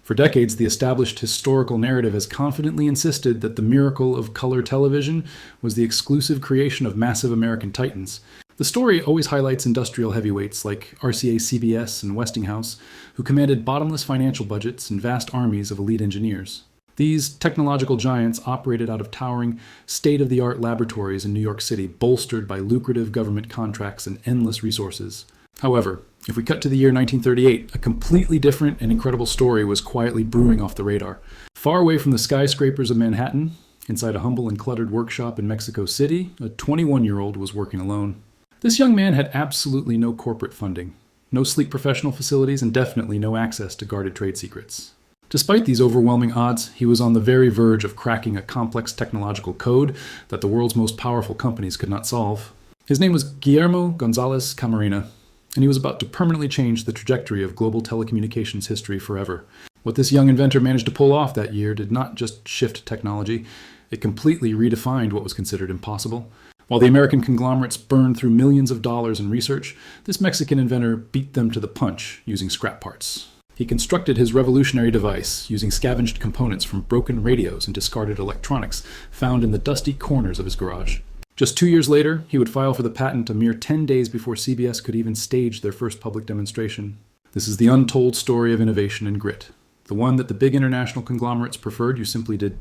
For decades, the established historical narrative has confidently insisted that the miracle of color television was the exclusive creation of massive American titans. The story always highlights industrial heavyweights like RCA, CBS, and Westinghouse, who commanded bottomless financial budgets and vast armies of elite engineers. These technological giants operated out of towering, state-of-the-art laboratories in New York City, bolstered by lucrative government contracts and endless resources. However, if we cut to the year 1938, a completely different and incredible story was quietly brewing off the radar. Far away from the skyscrapers of Manhattan, inside a humble and cluttered workshop in Mexico City, a 21-year-old was working alone. This young man had absolutely no corporate funding, no sleek professional facilities, and definitely no access to guarded trade secrets. Despite these overwhelming odds, he was on the very verge of cracking a complex technological code that the world's most powerful companies could not solve. His name was Guillermo González Camarena, and he was about to permanently change the trajectory of global telecommunications history forever. What this young inventor managed to pull off that year did not just shift technology, it completely redefined what was considered impossible. While the American conglomerates burned through millions of dollars in research, this Mexican inventor beat them to the punch using scrap parts. He constructed his revolutionary device using scavenged components from broken radios and discarded electronics found in the dusty corners of his garage. Just 2 years later, he would file for the patent a mere 10 days before CBS could even stage their first public demonstration. This is the untold story of innovation and grit. The one that the big international conglomerates preferred you simply did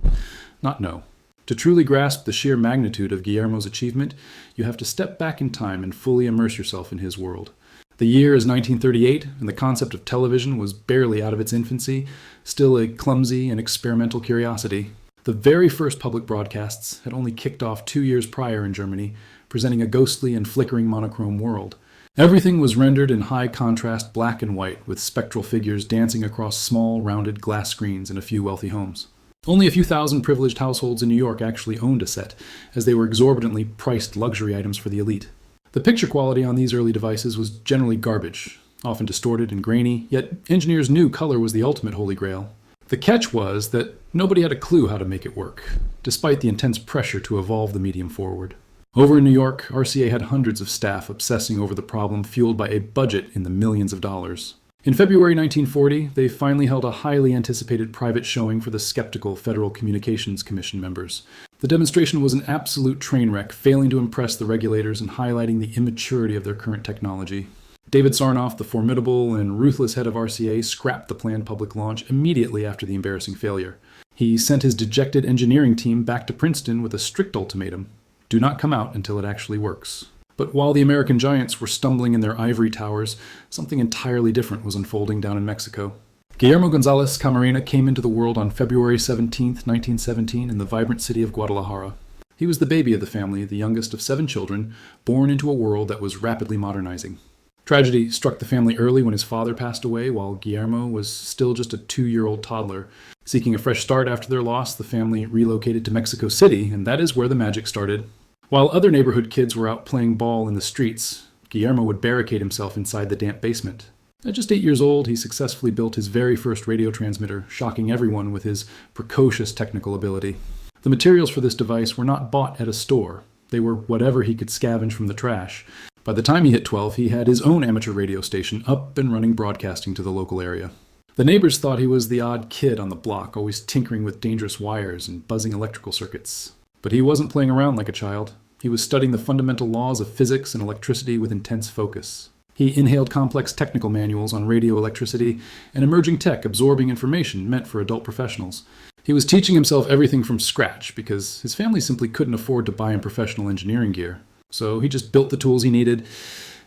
not know. To truly grasp the sheer magnitude of Guillermo's achievement, you have to step back in time and fully immerse yourself in his world. The year is 1938, and the concept of television was barely out of its infancy, still a clumsy and experimental curiosity. The very first public broadcasts had only kicked off 2 years prior in Germany, presenting a ghostly and flickering monochrome world. Everything was rendered in high contrast black and white, with spectral figures dancing across small, rounded glass screens in a few wealthy homes. Only a few thousand privileged households in New York actually owned a set, as they were exorbitantly priced luxury items for the elite. The picture quality on these early devices was generally garbage, often distorted and grainy, yet engineers knew color was the ultimate holy grail. The catch was that nobody had a clue how to make it work, despite the intense pressure to evolve the medium forward. Over in New York, RCA had hundreds of staff obsessing over the problem, fueled by a budget in the millions of dollars. In February 1940, they finally held a highly anticipated private showing for the skeptical Federal Communications Commission members. The demonstration was an absolute train wreck, failing to impress the regulators and highlighting the immaturity of their current technology. David Sarnoff, the formidable and ruthless head of RCA, scrapped the planned public launch immediately after the embarrassing failure. He sent his dejected engineering team back to Princeton with a strict ultimatum: do not come out until it actually works. But while the American giants were stumbling in their ivory towers, something entirely different was unfolding down in Mexico. Guillermo González Camarena came into the world on February 17, 1917, in the vibrant city of Guadalajara. He was the baby of the family, the youngest of 7 children, born into a world that was rapidly modernizing. Tragedy struck the family early when his father passed away, while Guillermo was still just a 2-year-old toddler. Seeking a fresh start after their loss, the family relocated to Mexico City, and that is where the magic started. While other neighborhood kids were out playing ball in the streets, Guillermo would barricade himself inside the damp basement. At just 8 years old, he successfully built his very first radio transmitter, shocking everyone with his precocious technical ability. The materials for this device were not bought at a store. They were whatever he could scavenge from the trash. By the time he hit 12, he had his own amateur radio station up and running, broadcasting to the local area. The neighbors thought he was the odd kid on the block, always tinkering with dangerous wires and buzzing electrical circuits. But he wasn't playing around like a child. He was studying the fundamental laws of physics and electricity with intense focus. He inhaled complex technical manuals on radio electricity and emerging tech, absorbing information meant for adult professionals. He was teaching himself everything from scratch because his family simply couldn't afford to buy him professional engineering gear. So he just built the tools he needed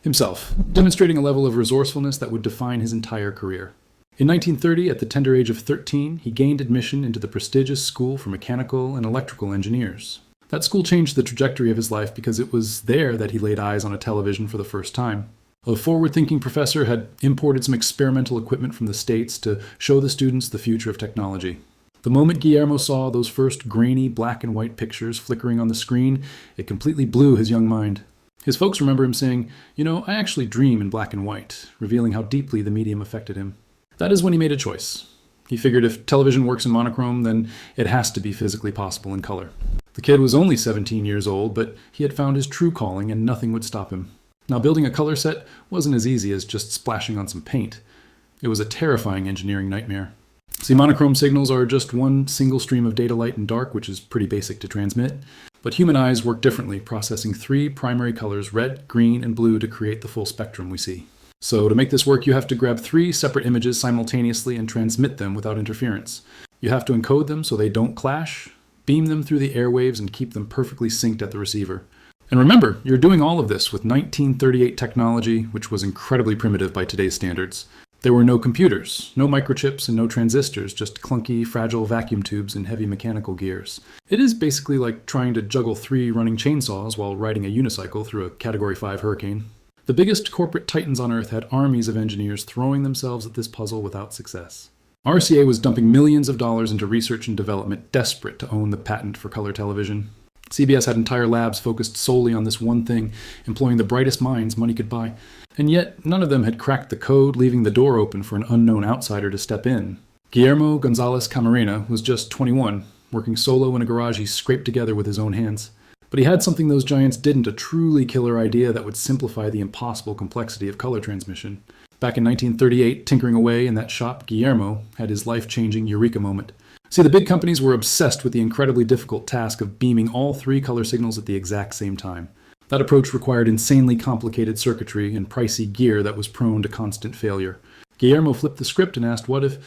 himself, demonstrating a level of resourcefulness that would define his entire career. In 1930, at the tender age of 13, he gained admission into the prestigious School for Mechanical and Electrical Engineers. That school changed the trajectory of his life because it was there that he laid eyes on a television for the first time. A forward-thinking professor had imported some experimental equipment from the States to show the students the future of technology. The moment Guillermo saw those first grainy black and white pictures flickering on the screen, it completely blew his young mind. His folks remember him saying, I actually dream in black and white," revealing how deeply the medium affected him. That is when he made a choice. He figured if television works in monochrome, then it has to be physically possible in color. The kid was only 17 years old, but he had found his true calling and nothing would stop him. Now, building a color set wasn't as easy as just splashing on some paint. It was a terrifying engineering nightmare. See, monochrome signals are just one single stream of data, light and dark, which is pretty basic to transmit. But human eyes work differently, processing three primary colors, red, green, and blue, to create the full spectrum we see. So to make this work, you have to grab three separate images simultaneously and transmit them without interference. You have to encode them so they don't clash, beam them through the airwaves, and keep them perfectly synced at the receiver. And remember, you're doing all of this with 1938 technology, which was incredibly primitive by today's standards. There were no computers, no microchips, and no transistors, just clunky, fragile vacuum tubes and heavy mechanical gears. It is basically like trying to juggle three running chainsaws while riding a unicycle through a Category 5 hurricane. The biggest corporate titans on Earth had armies of engineers throwing themselves at this puzzle without success. RCA was dumping millions of dollars into research and development, desperate to own the patent for color television. CBS had entire labs focused solely on this one thing, employing the brightest minds money could buy. And yet, none of them had cracked the code, leaving the door open for an unknown outsider to step in. Guillermo González Camarena was just 21, working solo in a garage he scraped together with his own hands. But he had something those giants didn't, a truly killer idea that would simplify the impossible complexity of color transmission. Back in 1938, tinkering away in that shop, Guillermo had his life-changing eureka moment. See, the big companies were obsessed with the incredibly difficult task of beaming all three color signals at the exact same time. That approach required insanely complicated circuitry and pricey gear that was prone to constant failure. Guillermo flipped the script and asked, what if,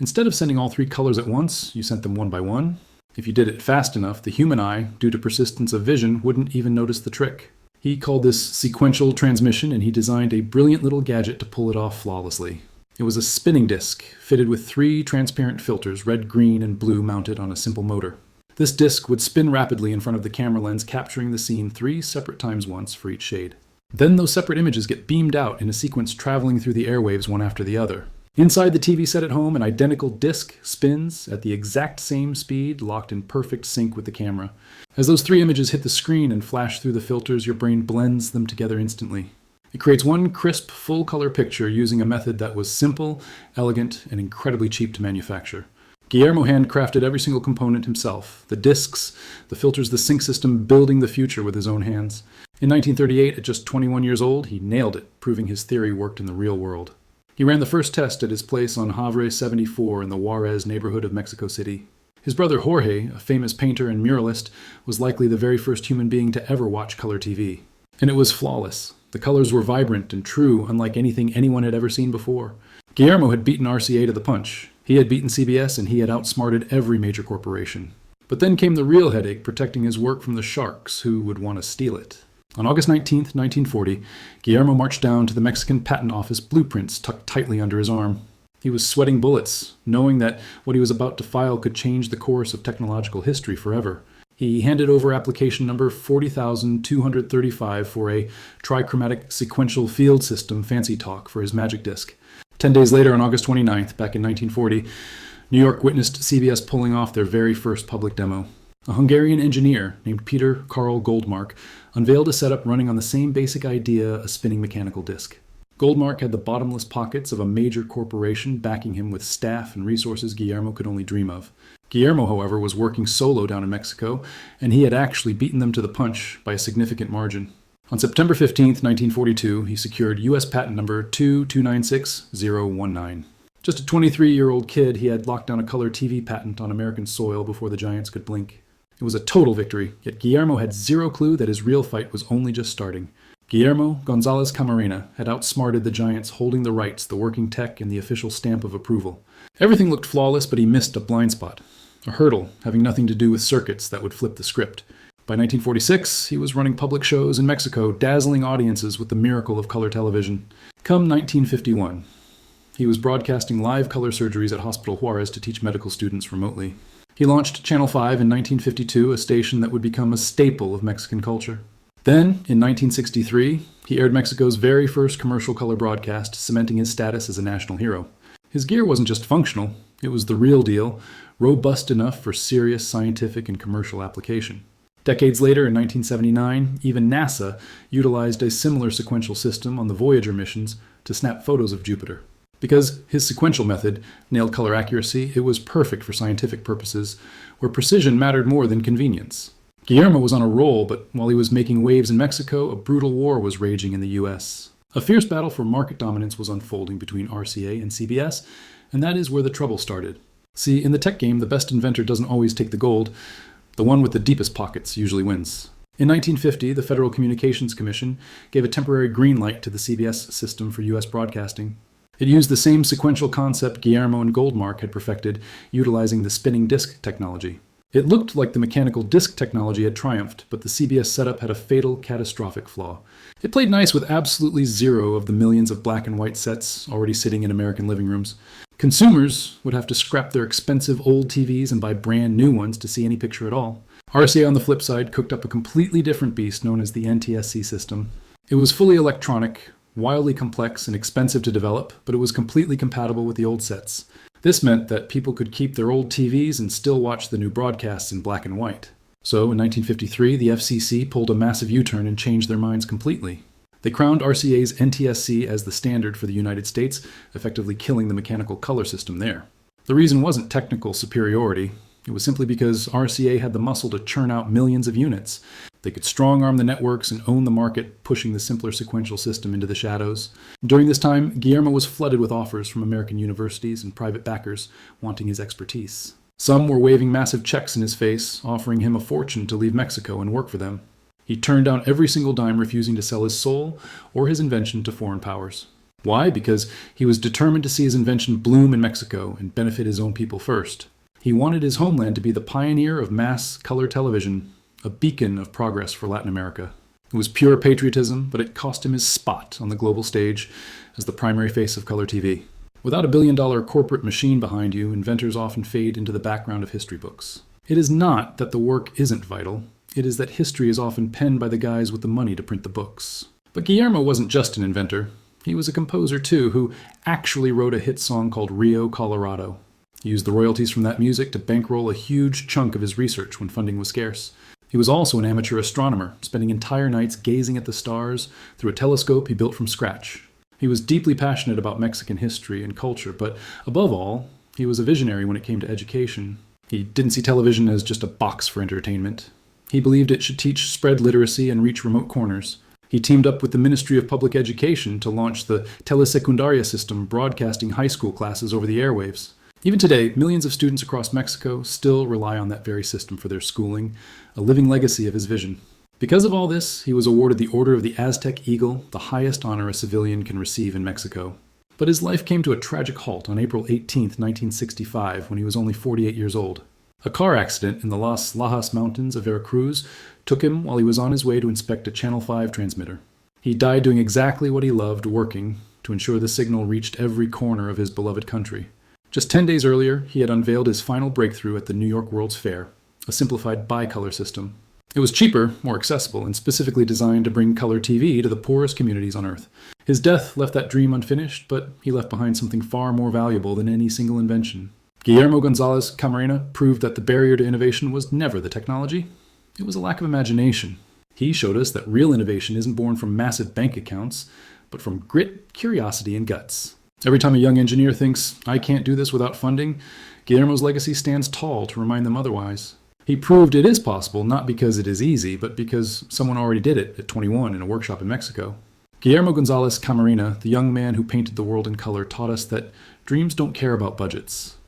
instead of sending all three colors at once, you sent them one by one? If you did it fast enough, the human eye, due to persistence of vision, wouldn't even notice the trick. He called this sequential transmission, and he designed a brilliant little gadget to pull it off flawlessly. It was a spinning disc, fitted with three transparent filters, red, green, and blue, mounted on a simple motor. This disc would spin rapidly in front of the camera lens, capturing the scene three separate times once for each shade. Then those separate images get beamed out in a sequence traveling through the airwaves one after the other. Inside the TV set at home, an identical disc spins at the exact same speed, locked in perfect sync with the camera. As those three images hit the screen and flash through the filters, your brain blends them together instantly. It creates one crisp, full-color picture using a method that was simple, elegant, and incredibly cheap to manufacture. Guillermo handcrafted every single component himself, the discs, the filters, the sync system, building the future with his own hands. In 1938, at just 21 years old, he nailed it, proving his theory worked in the real world. He ran the first test at his place on Havre 74 in the Juarez neighborhood of Mexico City. His brother Jorge, a famous painter and muralist, was likely the very first human being to ever watch color TV. And it was flawless. The colors were vibrant and true, unlike anything anyone had ever seen before. Guillermo had beaten RCA to the punch. He had beaten CBS, and he had outsmarted every major corporation. But then came the real headache, protecting his work from the sharks who would want to steal it. On August 19, 1940, Guillermo marched down to the Mexican Patent Office, blueprints tucked tightly under his arm. He was sweating bullets, knowing that what he was about to file could change the course of technological history forever. He handed over application number 40,235 for a Trichromatic Sequential Field System fancy talk for his magic disc. 10 days later, on August 29th, back in 1940, New York witnessed CBS pulling off their very first public demo. A Hungarian engineer named Peter Karl Goldmark unveiled a setup running on the same basic idea, a spinning mechanical disc. Goldmark had the bottomless pockets of a major corporation backing him with staff and resources Guillermo could only dream of. Guillermo, however, was working solo down in Mexico, and he had actually beaten them to the punch by a significant margin. On September 15, 1942, he secured U.S. patent number 2296019. Just a 23-year-old kid, he had locked down a color TV patent on American soil before the giants could blink. It was a total victory, yet Guillermo had zero clue that his real fight was only just starting. Guillermo González Camarena had outsmarted the giants holding the rights, the working tech, and the official stamp of approval. Everything looked flawless, but he missed a blind spot. A hurdle having nothing to do with circuits that would flip the script. By 1946, he was running public shows in Mexico, dazzling audiences with the miracle of color television. Come 1951, he was broadcasting live color surgeries at Hospital Juarez to teach medical students remotely. He launched Channel 5 in 1952, a station that would become a staple of Mexican culture. Then, in 1963, he aired Mexico's very first commercial color broadcast, cementing his status as a national hero. His gear wasn't just functional, it was the real deal, robust enough for serious scientific and commercial application. Decades later, in 1979, even NASA utilized a similar sequential system on the Voyager missions to snap photos of Jupiter. Because his sequential method nailed color accuracy, it was perfect for scientific purposes, where precision mattered more than convenience. Guillermo was on a roll, but while he was making waves in Mexico, a brutal war was raging in the U.S. A fierce battle for market dominance was unfolding between RCA and CBS, and that is where the trouble started. See, in the tech game, the best inventor doesn't always take the gold. The one with the deepest pockets usually wins. In 1950, the Federal Communications Commission gave a temporary green light to the CBS system for U.S. broadcasting. It used the same sequential concept Guillermo and Goldmark had perfected, utilizing the spinning disk technology. It looked like the mechanical disk technology had triumphed, but the CBS setup had a fatal, catastrophic flaw. It played nice with absolutely zero of the millions of black and white sets already sitting in American living rooms. Consumers would have to scrap their expensive old TVs and buy brand new ones to see any picture at all. RCA, on the flip side, cooked up a completely different beast known as the NTSC system. It was fully electronic, wildly complex and expensive to develop, but it was completely compatible with the old sets. This meant that people could keep their old TVs and still watch the new broadcasts in black and white. So, in 1953, the FCC pulled a massive U-turn and changed their minds completely. They crowned RCA's NTSC as the standard for the United States, effectively killing the mechanical color system there. The reason wasn't technical superiority. It was simply because RCA had the muscle to churn out millions of units. They could strong-arm the networks and own the market, pushing the simpler sequential system into the shadows. During this time, Guillermo was flooded with offers from American universities and private backers wanting his expertise. Some were waving massive checks in his face, offering him a fortune to leave Mexico and work for them. He turned down every single dime, refusing to sell his soul or his invention to foreign powers. Why? Because he was determined to see his invention bloom in Mexico and benefit his own people first. He wanted his homeland to be the pioneer of mass color television, a beacon of progress for Latin America. It was pure patriotism, but it cost him his spot on the global stage as the primary face of color TV. Without a billion-dollar corporate machine behind you, inventors often fade into the background of history books. It is not that the work isn't vital. It is that history is often penned by the guys with the money to print the books. But Guillermo wasn't just an inventor. He was a composer, too, who actually wrote a hit song called Rio, Colorado. He used the royalties from that music to bankroll a huge chunk of his research when funding was scarce. He was also an amateur astronomer, spending entire nights gazing at the stars through a telescope he built from scratch. He was deeply passionate about Mexican history and culture, but above all, he was a visionary when it came to education. He didn't see television as just a box for entertainment. He believed it should teach spread literacy and reach remote corners. He teamed up with the Ministry of Public Education to launch the telesecundaria system, broadcasting high school classes over the airwaves. Even today, millions of students across Mexico still rely on that very system for their schooling, a living legacy of his vision. Because of all this, he was awarded the Order of the Aztec Eagle, the highest honor a civilian can receive in Mexico. But his life came to a tragic halt on April 18, 1965, when he was only 48 years old. A car accident in the Las Lajas Mountains of Veracruz took him while he was on his way to inspect a Channel 5 transmitter. He died doing exactly what he loved, working to ensure the signal reached every corner of his beloved country. Just 10 days earlier, he had unveiled his final breakthrough at the New York World's Fair, a simplified bicolor system. It was cheaper, more accessible, and specifically designed to bring color TV to the poorest communities on Earth. His death left that dream unfinished, but he left behind something far more valuable than any single invention. Guillermo González Camarena proved that the barrier to innovation was never the technology. It was a lack of imagination. He showed us that real innovation isn't born from massive bank accounts, but from grit, curiosity, and guts. Every time a young engineer thinks, I can't do this without funding, Guillermo's legacy stands tall to remind them otherwise. He proved it is possible, not because it is easy, but because someone already did it at 21 in a workshop in Mexico. Guillermo González Camarena, the young man who painted the world in color, taught us that dreams don't care about budgets.